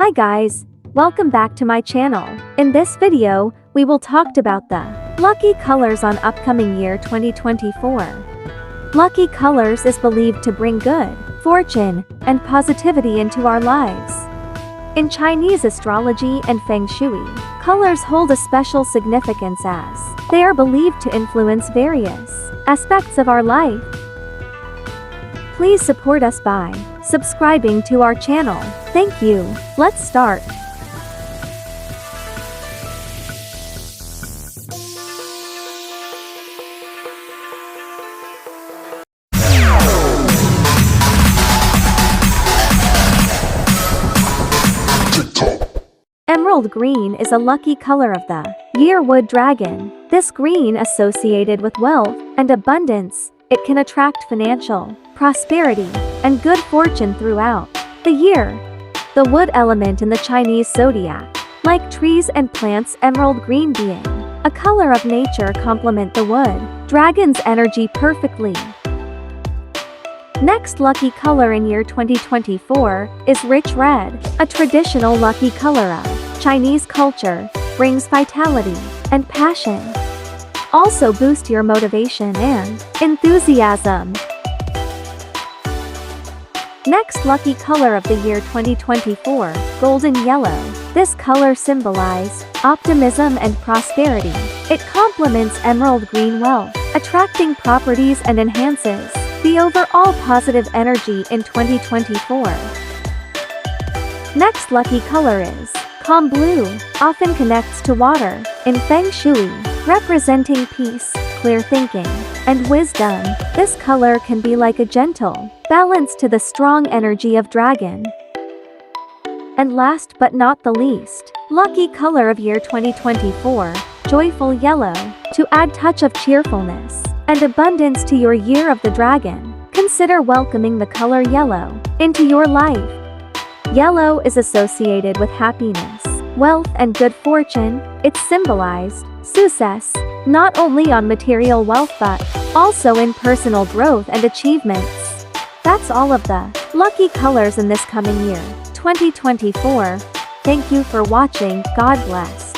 Hi guys, welcome back to my channel. In this video, we will talk about the lucky colors on upcoming year 2024. Lucky colors is believed to bring good fortune and positivity into our lives. In Chinese astrology and feng shui, colors hold a special significance as they are believed to influence various aspects of our life. Please support us by subscribing to our channel. Thank you. Let's start. Emerald green is a lucky color of the year wood dragon. This green associated with wealth and abundance. It can attract financial prosperity and good fortune throughout the year. The wood element in the Chinese zodiac, like trees and plants, emerald green being a color of nature, complement the wood dragon's energy perfectly. Next lucky color in year 2024 is rich red, a traditional lucky color of Chinese culture, brings vitality and passion. Also boost your motivation and enthusiasm. Next lucky color of the year 2024, golden yellow. This color symbolizes optimism and prosperity. It complements emerald green wealth, attracting properties and enhances the overall positive energy in 2024. Next lucky color is calm blue, often connects to water in feng shui, representing peace, clear thinking, and wisdom. This color can be like a gentle balance to the strong energy of dragon. And last but not the least, lucky color of year 2024, joyful yellow, to add touch of cheerfulness and abundance to your year of the dragon. Consider welcoming the color yellow into your life. Yellow is associated with happiness, wealth, and good fortune. It symbolized success, not only on material wealth but also in personal growth and achievements. That's all of the lucky colors in this coming year, 2024. Thank you for watching. God bless.